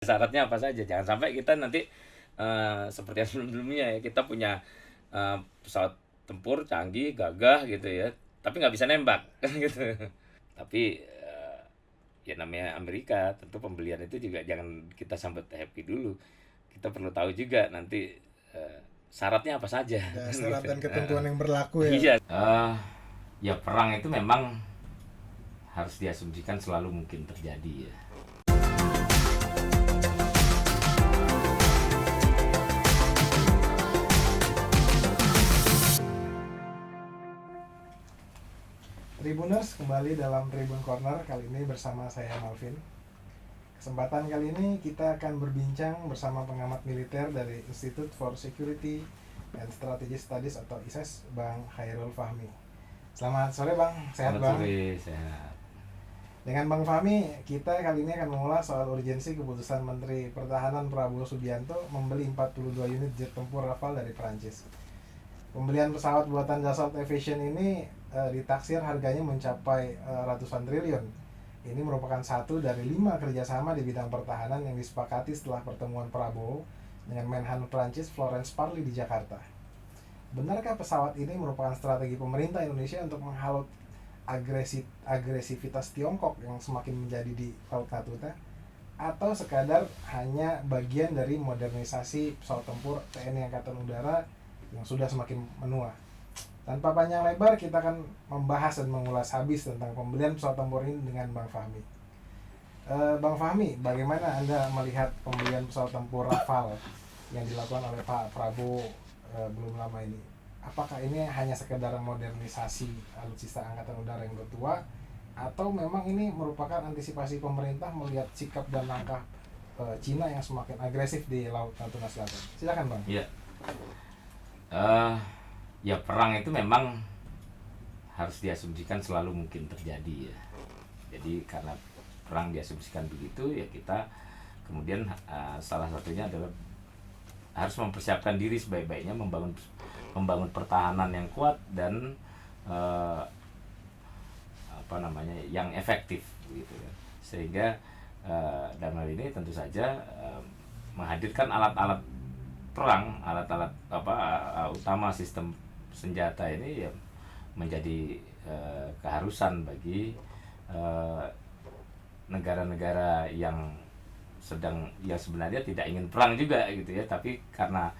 Syaratnya apa saja, jangan sampai kita nanti seperti yang sebelumnya ya, kita punya pesawat tempur canggih, gagah gitu ya, tapi nggak bisa nembak kan gitu. Tapi ya namanya Amerika, tentu pembelian itu juga jangan kita sambut happy dulu. Kita perlu tahu juga nanti eh, syaratnya apa saja Ya, kan syarat gitu. dan ketentuan yang berlaku ya. Iya. Ya perang itu memang harus diasumsikan selalu mungkin terjadi ya. Tribuners, kembali dalam Tribun Corner kali ini bersama saya Malvin. Kesempatan kali ini kita akan berbincang bersama pengamat militer dari Institute for Security and Strategic Studies atau ISES, Bang Khairul Fahmi. Selamat sore Bang, sehat Selamat Bang? sore, sehat. Dengan Bang Fahmi, kita kali ini akan mengulas soal urgensi keputusan Menteri Pertahanan Prabowo Subianto membeli 42 unit jet tempur Rafale dari Prancis. Pembelian pesawat buatan Dassault Aviation ini ditaksir harganya mencapai ratusan triliun. Ini merupakan satu dari 5 kerjasama di bidang pertahanan yang disepakati setelah pertemuan Prabowo dengan Menhan Prancis Florence Parly di Jakarta. Benarkah pesawat ini merupakan strategi pemerintah Indonesia untuk menghalau agresivitas Tiongkok yang semakin menjadi di Laut Natuna? Atau sekadar hanya bagian dari modernisasi pesawat tempur TNI Angkatan Udara yang sudah semakin menua? Tanpa panjang lebar, kita akan membahas dan mengulas habis tentang pembelian pesawat tempur ini dengan Bang Fahmi. Bang Fahmi, bagaimana Anda melihat pembelian pesawat tempur Rafale yang dilakukan oleh Pak Prabowo belum lama ini? Apakah ini hanya sekedar modernisasi alutsista Angkatan Udara yang bertua, atau memang ini merupakan antisipasi pemerintah melihat sikap dan langkah Cina yang semakin agresif di Laut Natuna Selatan? Silakan Bang. Iya. Ya perang itu memang harus diasumsikan selalu mungkin terjadi ya. Jadi karena perang diasumsikan begitu ya, kita kemudian salah satunya adalah harus mempersiapkan diri sebaik-baiknya, membangun pertahanan yang kuat dan yang efektif gitu ya. Sehingga dalam hal ini tentu saja menghadirkan alat-alat perang, alat-alat utama sistem senjata ini ya menjadi keharusan bagi negara-negara yang sebenarnya tidak ingin perang juga gitu ya, tapi karena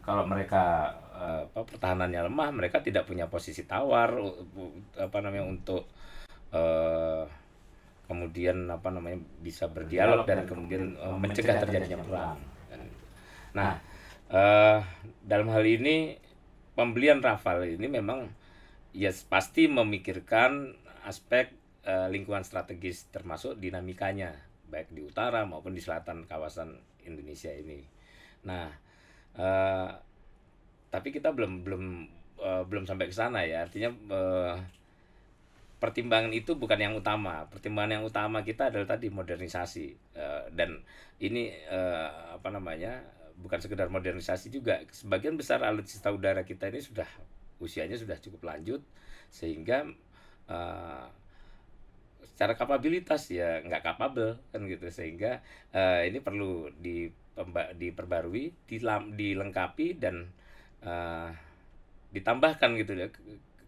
kalau mereka pertahanannya lemah, mereka tidak punya posisi tawar untuk kemudian bisa berdialog dan kemudian mencegah terjadinya perang. Nah, dalam hal ini pembelian Rafale ini memang ya pasti memikirkan aspek lingkungan strategis, termasuk dinamikanya baik di utara maupun di selatan kawasan Indonesia ini. Nah, tapi kita belum sampai ke sana ya. Artinya pertimbangan itu bukan yang utama. Pertimbangan yang utama kita adalah tadi modernisasi, dan ini bukan sekedar modernisasi juga. Sebagian besar alutsista udara kita ini usianya sudah cukup lanjut, sehingga secara kapabilitas ya nggak kapabel kan gitu, sehingga ini perlu diperbarui, dilengkapi dan ditambahkan gitu ya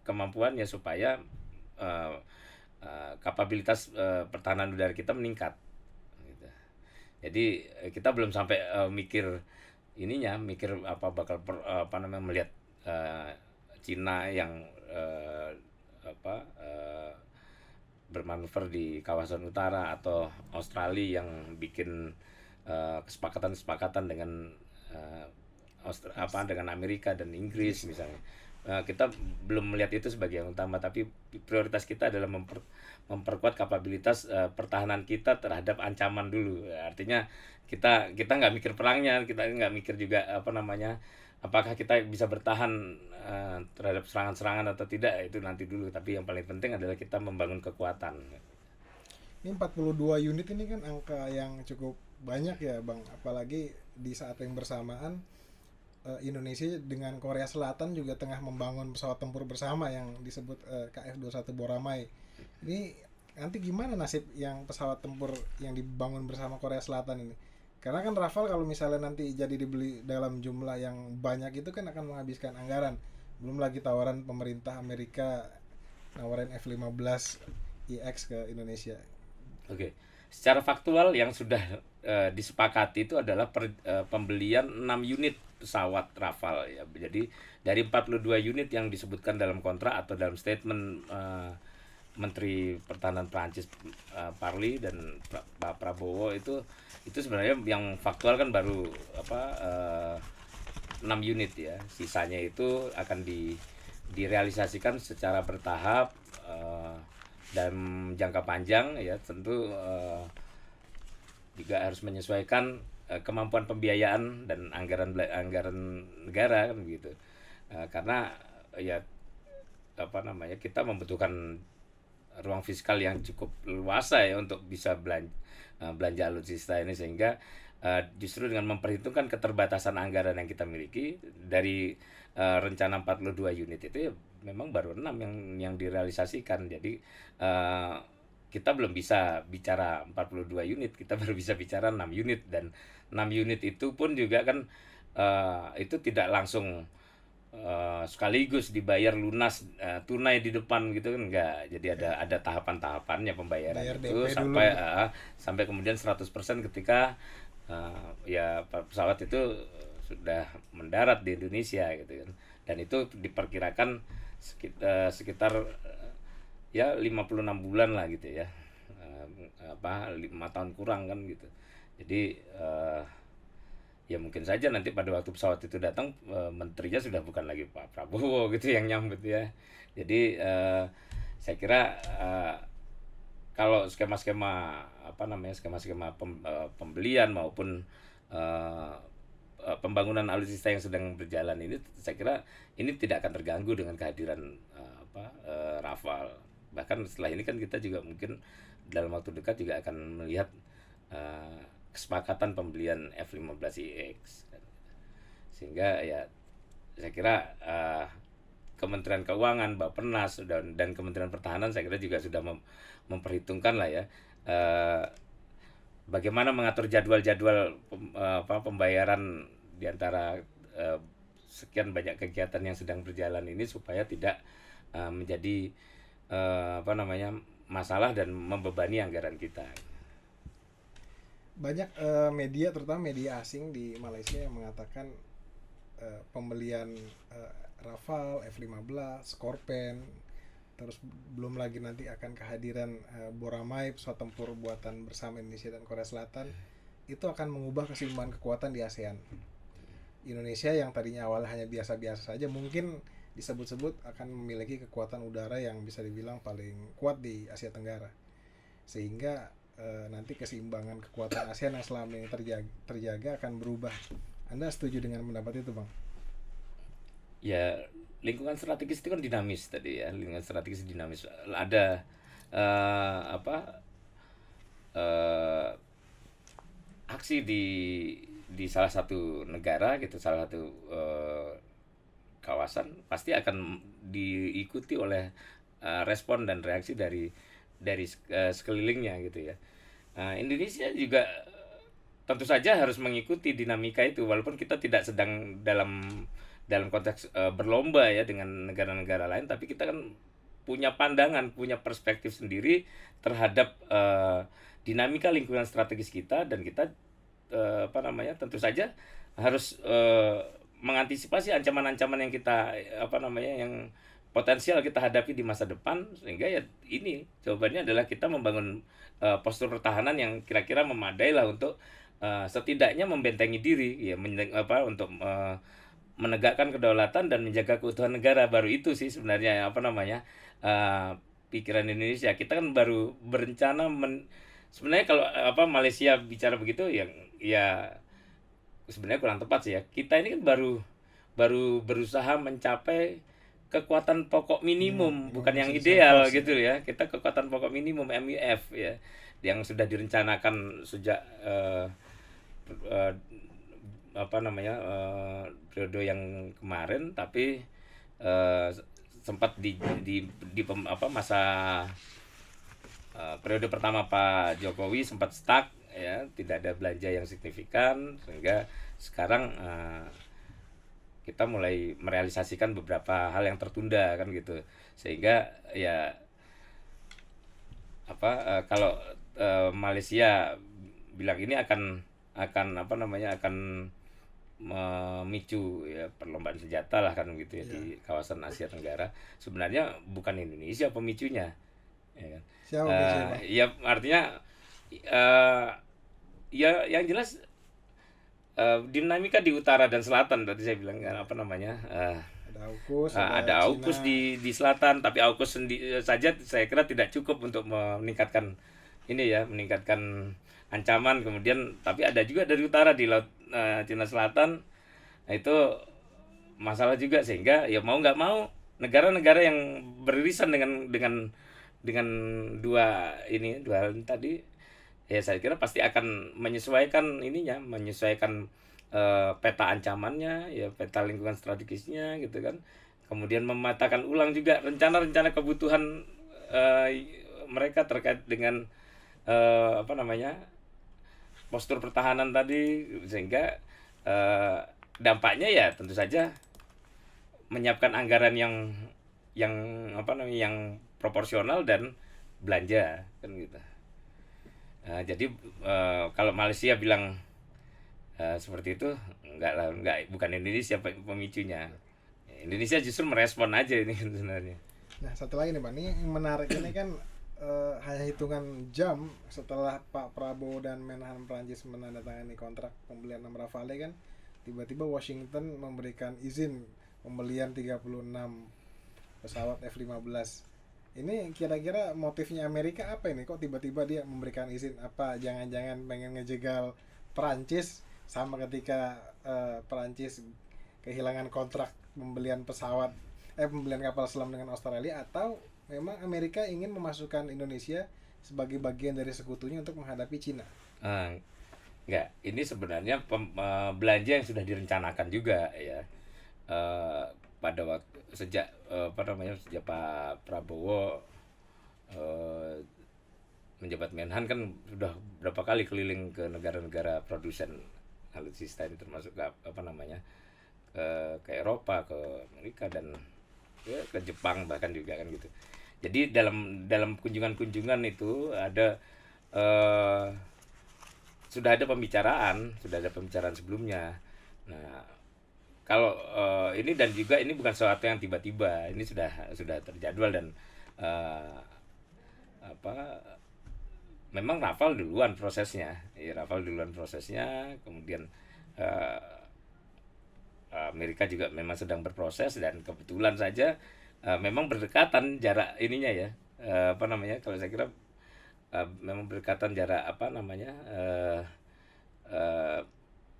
kemampuannya supaya kapabilitas pertahanan udara kita meningkat gitu. Jadi kita belum sampai mikir melihat Cina yang bermanuver di kawasan utara, atau Australia yang bikin kesepakatan dengan dengan Amerika dan Inggris misalnya. Kita belum melihat itu sebagai yang utama, tapi prioritas kita adalah memperkuat kapabilitas pertahanan kita terhadap ancaman dulu. Artinya kita nggak mikir perangnya, kita nggak mikir juga apakah kita bisa bertahan terhadap serangan-serangan atau tidak, itu nanti dulu. Tapi yang paling penting adalah kita membangun kekuatan. Ini 42 unit ini kan angka yang cukup banyak ya Bang, apalagi di saat yang bersamaan Indonesia dengan Korea Selatan juga tengah membangun pesawat tempur bersama yang disebut KF-21 Boramai. Ini nanti gimana nasib yang pesawat tempur yang dibangun bersama Korea Selatan ini? Karena kan Rafale kalau misalnya nanti jadi dibeli dalam jumlah yang banyak itu kan akan menghabiskan anggaran. Belum lagi tawaran pemerintah Amerika nawarin F-15 IX ke Indonesia. Oke. Secara faktual yang sudah disepakati itu adalah pembelian 6 unit pesawat Rafale ya. Jadi dari 42 unit yang disebutkan dalam kontrak atau dalam statement Menteri Pertahanan Prancis Parly dan Pak Prabowo itu sebenarnya yang faktual kan baru 6 unit ya. Sisanya itu akan direalisasikan secara bertahap dan jangka panjang ya, tentu juga harus menyesuaikan kemampuan pembiayaan dan anggaran negara kan begitu. Karena ya kita membutuhkan ruang fiskal yang cukup luasa ya untuk bisa belanja alutsista ini, sehingga justru dengan memperhitungkan keterbatasan anggaran yang kita miliki dari rencana 42 unit itu ya memang baru 6 yang direalisasikan. Jadi kita belum bisa bicara 42 unit, kita baru bisa bicara 6 unit, dan 6 unit itu pun juga kan itu tidak langsung sekaligus dibayar lunas tunai di depan gitu kan, enggak. Jadi ada tahapan-tahapannya pembayaran Bayar itu DP dulu. sampai kemudian 100% ketika ya pesawat itu sudah mendarat di Indonesia gitu kan. Dan itu diperkirakan sekitar ya 56 bulan lah gitu ya. 5 tahun kurang kan gitu. Jadi ya mungkin saja nanti pada waktu pesawat itu datang menterinya sudah bukan lagi Pak Prabowo gitu yang nyambut ya. Jadi saya kira kalau skema-skema pembelian maupun pembangunan alutsista yang sedang berjalan ini, saya kira ini tidak akan terganggu dengan kehadiran Rafale. Bahkan setelah ini kan kita juga mungkin dalam waktu dekat juga akan melihat kesepakatan pembelian F-15IX, sehingga ya saya kira Kementerian Keuangan, Bappenas dan Kementerian Pertahanan saya kira juga sudah memperhitungkan lah ya bagaimana mengatur jadwal-jadwal pembayaran di antara sekian banyak kegiatan yang sedang berjalan ini, supaya tidak menjadi masalah dan membebani anggaran kita. Banyak media, terutama media asing di Malaysia, yang mengatakan pembelian Rafale, F-15, Scorpion, terus belum lagi nanti akan kehadiran Boramae, pesawat tempur buatan bersama Indonesia dan Korea Selatan, itu akan mengubah keseimbangan kekuatan di ASEAN. Indonesia yang tadinya awalnya hanya biasa-biasa saja, mungkin disebut-sebut akan memiliki kekuatan udara yang bisa dibilang paling kuat di Asia Tenggara, sehingga nanti keseimbangan kekuatan ASEAN yang selama ini terjaga akan berubah. Anda setuju dengan pendapat itu, Bang? Ya, lingkungan strategis itu kan dinamis tadi ya. Lingkungan strategis dinamis. Ada aksi di salah satu negara gitu, salah satu kawasan, pasti akan diikuti oleh respon dan reaksi dari sekelilingnya gitu ya. Indonesia juga tentu saja harus mengikuti dinamika itu, walaupun kita tidak sedang dalam konteks berlomba ya dengan negara-negara lain, tapi kita kan punya pandangan, punya perspektif sendiri terhadap dinamika lingkungan strategis kita, dan kita tentu saja harus mengantisipasi ancaman-ancaman yang kita yang potensial kita hadapi di masa depan, sehingga ya ini jawabannya adalah kita membangun postur pertahanan yang kira-kira memadai lah untuk setidaknya membentengi diri ya, untuk menegakkan kedaulatan dan menjaga keutuhan negara. Baru itu sih sebenarnya pikiran Indonesia. Kita kan baru berencana sebenarnya kalau Malaysia bicara begitu ya sebenarnya kurang tepat sih ya. Kita ini kan baru berusaha mencapai kekuatan pokok minimum, bukan yang ideal gitu ya. Kita kekuatan pokok minimum MIF ya, yang sudah direncanakan sejak periode yang kemarin, tapi sempat masa periode pertama Pak Jokowi sempat stuck ya, tidak ada belanja yang signifikan, sehingga sekarang kita mulai merealisasikan beberapa hal yang tertunda kan gitu, sehingga ya kalau Malaysia bilang ini akan apa namanya, akan memicu ya perlombaan senjata lah kan gitu ya Iya. di kawasan Asia Tenggara. Sebenarnya bukan Indonesia pemicunya, ya kan. Siapa biasanya, Bang? Ya artinya eh, ya yang jelas dinamika di utara dan selatan tadi saya bilang kan apa namanya, Ada AUKUS, ada Cina. AUKUS di selatan, tapi AUKUS saja saya kira tidak cukup untuk meningkatkan ini ya, meningkatkan ancaman. Kemudian tapi ada juga dari utara di laut Cina Selatan. Nah, itu masalah juga, sehingga ya mau nggak mau negara-negara yang beririsan dengan dua hal ini tadi, ya saya kira pasti akan menyesuaikan menyesuaikan peta ancamannya, ya peta lingkungan strategisnya gitu kan. Kemudian memetakan ulang juga rencana-rencana kebutuhan mereka terkait dengan apa namanya, postur pertahanan tadi, sehingga dampaknya ya tentu saja menyiapkan anggaran yang apa namanya, yang proporsional dan belanja kan gitu. Jadi kalau Malaysia bilang seperti itu, enggak lah, bukan Indonesia pemicunya. Indonesia justru merespon aja ini sebenarnya. Nah, satu lagi nih, Bang. Ini yang menarik ini kan hanya hitungan jam setelah Pak Prabowo dan Menhan Prancis menandatangani kontrak pembelian 6 Rafale kan, tiba-tiba Washington memberikan izin pembelian 36 pesawat F-15. Ini kira-kira motifnya Amerika apa ini? Kok tiba-tiba dia memberikan izin? Apa jangan-jangan pengen ngejegal Prancis sama ketika Prancis kehilangan kontrak pembelian pembelian kapal selam dengan Australia, atau memang Amerika ingin memasukkan Indonesia sebagai bagian dari sekutunya untuk menghadapi Cina? Enggak, ini sebenarnya belanja yang sudah direncanakan juga ya. Pada waktu sejak sejak Pak Prabowo menjabat Menhan kan sudah berapa kali keliling ke negara-negara produsen alutsista ini, termasuk ke ke Eropa, ke Amerika, dan ya, ke Jepang bahkan juga kan gitu. Jadi dalam kunjungan-kunjungan itu sudah ada pembicaraan sebelumnya. Nah, kalau ini, dan juga ini bukan sesuatu yang tiba-tiba, ini sudah terjadwal, dan memang Rafale duluan prosesnya, kemudian Amerika juga memang sedang berproses, dan kebetulan saja memang berdekatan jarak ininya ya, kalau saya kira memang berdekatan jarak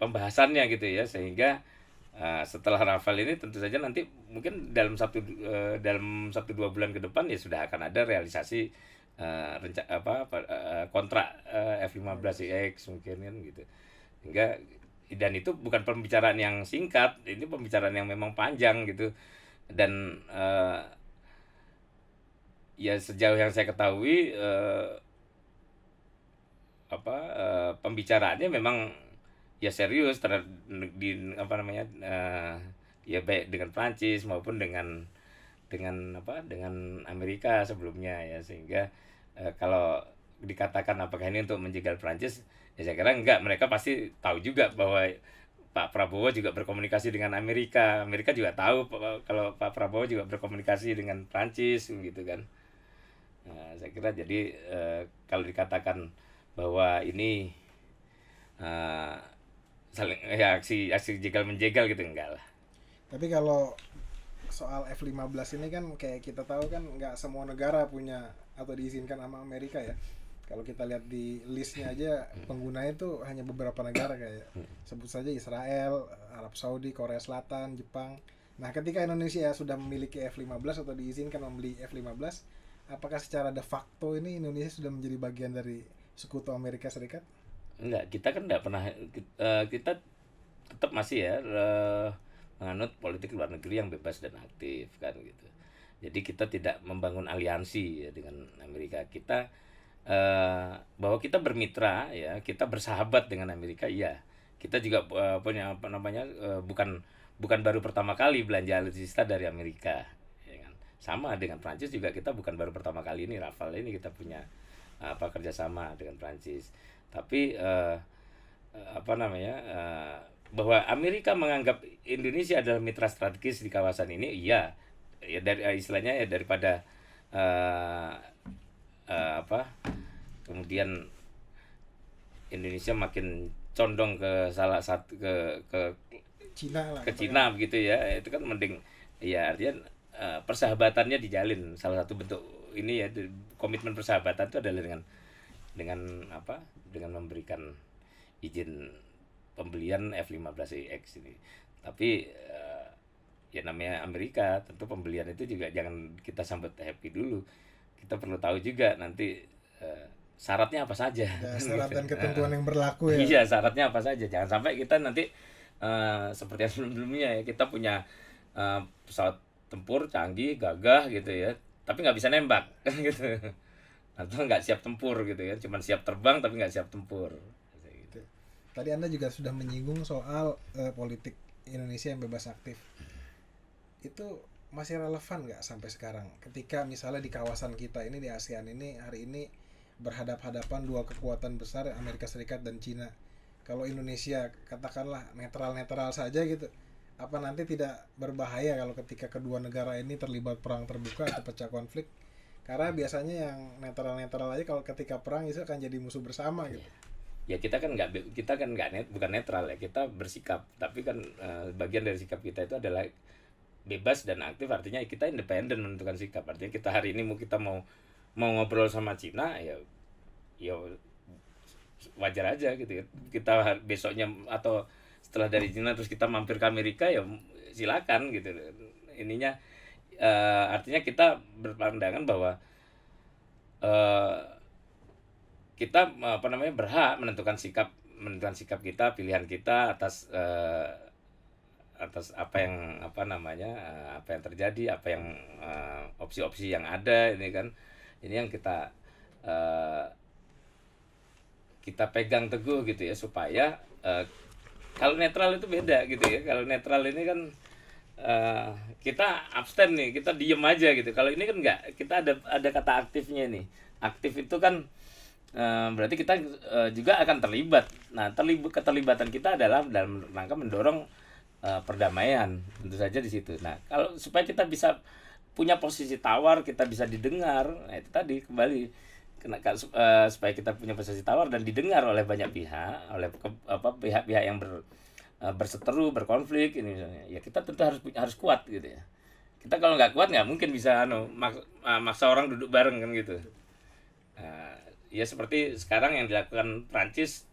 pembahasannya gitu ya, sehingga setelah Rafale ini tentu saja nanti mungkin dalam 1-2 bulan ke depan ya sudah akan ada realisasi kontrak F-15X mungkin kan gitu. Hingga, dan itu bukan pembicaraan yang singkat, ini pembicaraan yang memang panjang gitu. Dan ya sejauh yang saya ketahui pembicaraannya memang ya serius ya baik dengan Prancis maupun dengan Amerika sebelumnya ya, sehingga kalau dikatakan apakah ini untuk menjegal Prancis, ya saya kira enggak. Mereka pasti tahu juga bahwa Pak Prabowo juga berkomunikasi dengan Amerika juga tahu kalau Pak Prabowo juga berkomunikasi dengan Prancis gitu kan. Nah, saya kira jadi kalau dikatakan bahwa ini saling ya aksi jegal menjegal gitu, enggak lah. Tapi kalau soal F-15 ini kan kayak kita tahu kan nggak semua negara punya atau diizinkan sama Amerika ya. Kalau kita lihat di listnya aja penggunanya itu hanya beberapa negara, kayak sebut saja Israel, Arab Saudi, Korea Selatan, Jepang. Nah, ketika Indonesia sudah memiliki F-15 atau diizinkan membeli F-15, apakah secara de facto ini Indonesia sudah menjadi bagian dari sekutu Amerika Serikat? Enggak, kita kan enggak pernah, kita tetap masih ya menganut politik luar negeri yang bebas dan aktif kan gitu. Jadi kita tidak membangun aliansi ya dengan Amerika. Kita bahwa kita bermitra ya, kita bersahabat dengan Amerika, iya. Kita juga punya apa namanya, bukan bukan baru pertama kali belanja alutsista dari Amerika, ya kan. Sama dengan Prancis juga, kita bukan baru pertama kali ini Rafale ini kita punya kerjasama dengan Prancis. Tapi apa namanya, bahwa Amerika menganggap Indonesia adalah mitra strategis di kawasan ini, iya. Ya dari istilahnya ya, daripada eh, apa kemudian Indonesia makin condong ke salah satu ke Cina lah ke katakan. Cina begitu ya, itu kan mending ya, artinya persahabatannya dijalin. Salah satu bentuk ini ya, komitmen persahabatan itu adalah dengan apa, dengan memberikan izin pembelian F-15EX ini. Tapi ya namanya Amerika, tentu pembelian itu juga jangan kita sambut happy dulu. Kita perlu tahu juga nanti syaratnya apa saja. Ya, syarat Gitu. dan ketentuan yang berlaku ya. Iya, syaratnya apa saja. Jangan sampai kita nanti seperti yang sebelum-sebelumnya ya, kita punya pesawat tempur canggih, gagah gitu ya, tapi nggak bisa nembak gitu. Atau nggak siap tempur gitu ya, cuman siap terbang tapi nggak siap tempur. Gitu. Tadi Anda juga sudah menyinggung soal politik Indonesia yang bebas aktif. Itu masih relevan nggak sampai sekarang? Ketika misalnya di kawasan kita ini, di ASEAN ini, hari ini berhadap-hadapan dua kekuatan besar, Amerika Serikat dan Cina. Kalau Indonesia katakanlah netral-netral saja gitu, apa nanti tidak berbahaya kalau ketika kedua negara ini terlibat perang terbuka atau pecah konflik? Karena biasanya yang netral-netral aja kalau ketika perang itu akan jadi musuh bersama gitu. Ya kita kan bukan netral ya, kita bersikap. Tapi kan bagian dari sikap kita itu adalah bebas dan aktif, artinya kita independen menentukan sikap. Artinya kita hari ini kita mau ngobrol sama Cina ya, ya wajar aja gitu ya. Kita besoknya atau setelah dari Cina terus kita mampir ke Amerika ya silakan gitu. Ininya artinya kita berpandangan bahwa kita apa namanya, berhak menentukan sikap kita, pilihan kita atas atas apa yang apa namanya, apa yang terjadi, apa yang opsi-opsi yang ada ini kan. Ini yang kita pegang teguh gitu ya, supaya kalau netral itu beda gitu ya. Kalau netral ini kan kita abstain nih, kita diem aja gitu. Kalau ini kan enggak, kita ada kata aktifnya nih. Aktif itu kan berarti kita juga akan terlibat. Nah, keterlibatan kita adalah dalam rangka mendorong perdamaian, tentu saja di situ. Nah, kalau supaya kita bisa punya posisi tawar, kita bisa didengar, nah itu tadi kembali supaya kita punya posisi tawar dan didengar oleh banyak pihak, oleh pihak-pihak yang berseteru, berkonflik ini misalnya. Ya kita tentu harus kuat gitu ya. Kita kalau nggak kuat nggak mungkin bisa maksa orang duduk bareng kan gitu. Ya seperti sekarang yang dilakukan Prancis,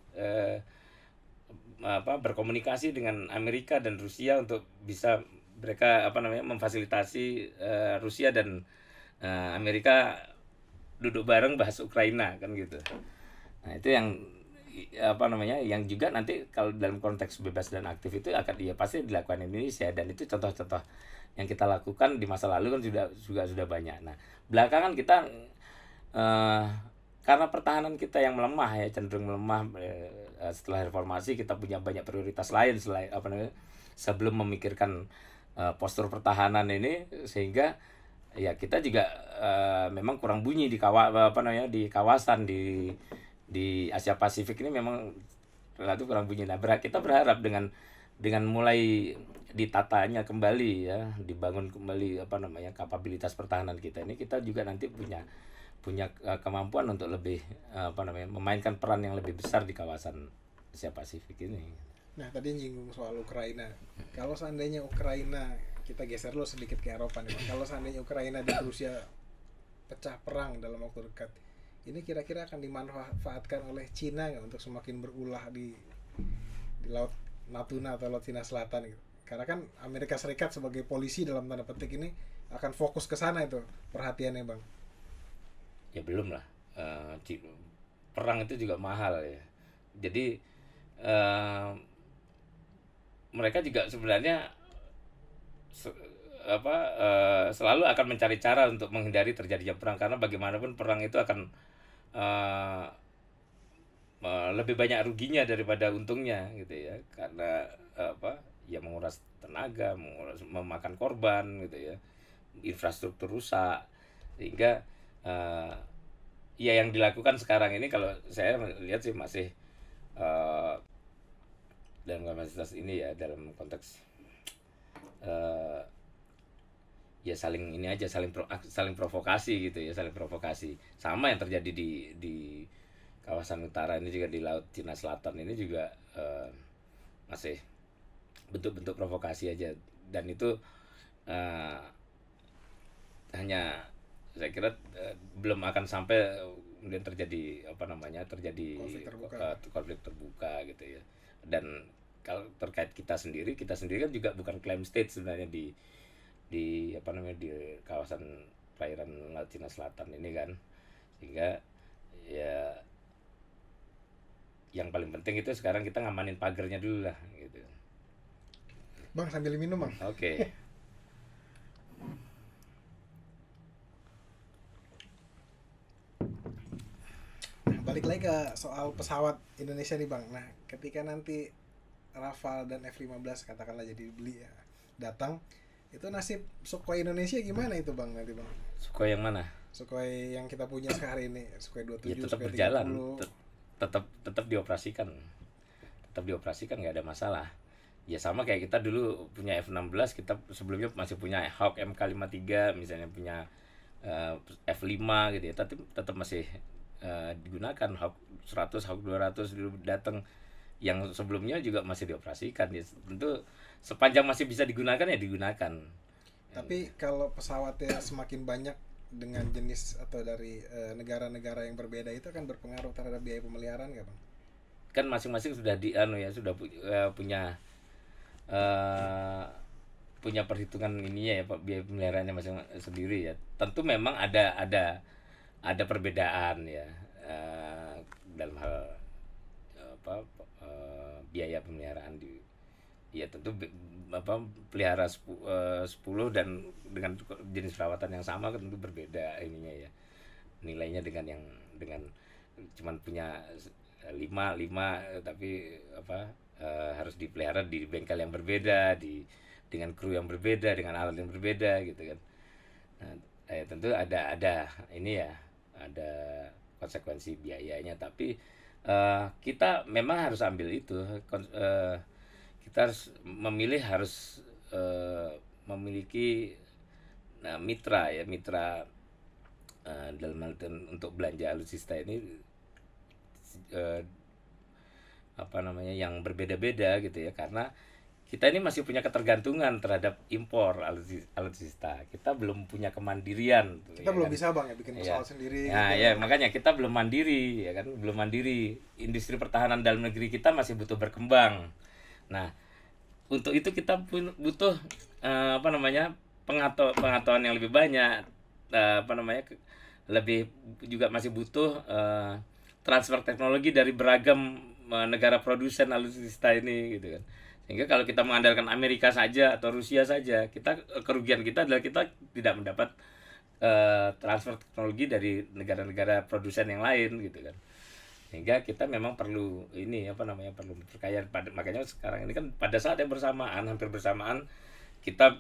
berkomunikasi dengan Amerika dan Rusia untuk bisa mereka memfasilitasi Rusia dan Amerika duduk bareng bahas Ukraina kan gitu. Nah itu yang yang juga nanti kalau dalam konteks bebas dan aktif itu akan pasti dilakukan Indonesia, dan itu contoh-contoh yang kita lakukan di masa lalu kan sudah banyak. Nah belakangan kita karena pertahanan kita yang melemah ya, cenderung melemah setelah reformasi, kita punya banyak prioritas lain selain sebelum memikirkan postur pertahanan ini, sehingga ya kita juga memang kurang bunyi di kawasan di Asia Pasifik ini, memang relatif kurang bunyi. Nah, kita berharap dengan mulai ditatanya kembali ya, dibangun kembali kapabilitas pertahanan kita ini, kita juga nanti punya kemampuan untuk lebih memainkan peran yang lebih besar di kawasan Asia Pasifik ini. Nah, tadi nyinggung soal Ukraina. Kalau seandainya Ukraina, kita geser dulu sedikit ke Eropa nih, Bang. Kalau seandainya Ukraina dan Rusia pecah perang dalam waktu dekat, ini kira-kira akan dimanfaatkan oleh Cina nggak untuk semakin berulah di laut Natuna atau laut Cina Selatan gitu? Karena kan Amerika Serikat sebagai polisi dalam tanda petik ini akan fokus ke sana itu perhatiannya, Bang. Ya belum lah. Perang itu juga mahal ya. Jadi mereka juga sebenarnya selalu akan mencari cara untuk menghindari terjadinya perang, karena bagaimanapun perang itu akan eh, lebih banyak ruginya daripada untungnya gitu ya, karena apa ya, menguras tenaga, memakan korban gitu ya, infrastruktur rusak, sehingga eh, ya yang dilakukan sekarang ini kalau saya lihat sih masih eh, dalam kapasitas ini ya, dalam konteks eh, ya saling ini aja, saling provokasi gitu ya, saling provokasi, sama yang terjadi di kawasan utara ini juga, di laut Cina Selatan ini juga masih bentuk-bentuk provokasi aja, dan itu eh, hanya saya kira belum akan sampai kemudian terjadi apa namanya, terjadi Konflik terbuka. konflik terbuka gitu ya. Dan kalau terkait kita sendiri kan juga bukan claim state sebenarnya di apa namanya, di kawasan perairan Laut Cina Selatan ini kan, sehingga ya yang paling penting itu sekarang kita ngamanin pagernya dulu lah gitu. Bang, sambil minum bang. Oke. Nah, balik lagi ke soal pesawat Indonesia nih bang. Nah, ketika nanti Rafale dan F-15 katakanlah jadi beli ya, datang, itu nasib Sukhoi Indonesia gimana itu bang nanti bang? Sukhoi yang mana? Sukhoi yang kita punya sekarang ini, Sukhoi Ya 27, tetap Sukhoi berjalan, 30. tetap dioperasikan, nggak ada masalah. Ya sama kayak kita dulu punya F-16, kita sebelumnya masih punya Hawk MK53, misalnya punya F-5 gitu ya, tapi tetap masih digunakan. Hawk 100, Hawk 200 dulu datang, yang sebelumnya juga masih dioperasikan ya. Tentu sepanjang masih bisa digunakan ya digunakan. Tapi kalau pesawatnya semakin banyak dengan jenis atau dari negara-negara yang berbeda, itu akan berpengaruh terhadap biaya pemeliharaan nggak bang? Kan masing-masing sudah sudah punya eh, punya perhitungan ininya ya Pak, biaya pemeliharaannya masing sendiri ya. Tentu memang ada perbedaan ya dalam hal apa biaya pemeliharaan di, ya tentu pelihara 10 dan dengan jenis perawatan yang sama kan tentu berbeda ininya ya, nilainya dengan cuman punya lima tapi apa harus dipelihara di bengkel yang berbeda, dengan kru yang berbeda, dengan alat yang berbeda gitu kan. Nah, tentu ada ini ya, ada konsekuensi biayanya, tapi kita memang harus ambil itu. Kita harus memilih, harus memiliki mitra ya, dalam hal untuk belanja alutsista ini eh, apa namanya, yang berbeda-beda gitu ya, karena kita ini masih punya ketergantungan terhadap impor alutsista. Kita belum punya kemandirian Kita ya belum kan? bisa bang ya bikin Iya. pesawat sendiri. Nah, gitu. ya makanya kita belum mandiri ya kan, belum mandiri. Industri pertahanan dalam negeri kita masih butuh berkembang. Nah, untuk itu kita butuh apa namanya, pengetahuan yang lebih banyak, apa namanya, lebih juga masih butuh transfer teknologi dari beragam negara produsen alutsista ini gitu kan. Sehingga kalau kita mengandalkan Amerika saja atau Rusia saja, kerugian kita adalah kita tidak mendapat transfer teknologi dari negara-negara produsen yang lain gitu kan. Sehingga kita memang perlu ini apa namanya, perlu berkaya. Makanya sekarang ini kan pada saat yang bersamaan, hampir bersamaan, kita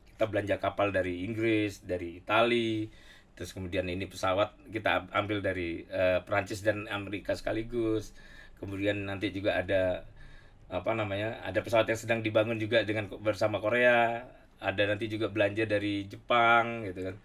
kita belanja kapal dari Inggris, dari Itali, terus kemudian ini pesawat kita ambil dari Perancis dan Amerika sekaligus. Kemudian nanti juga ada apa namanya, ada pesawat yang sedang dibangun juga bersama Korea, ada nanti juga belanja dari Jepang gitu kan.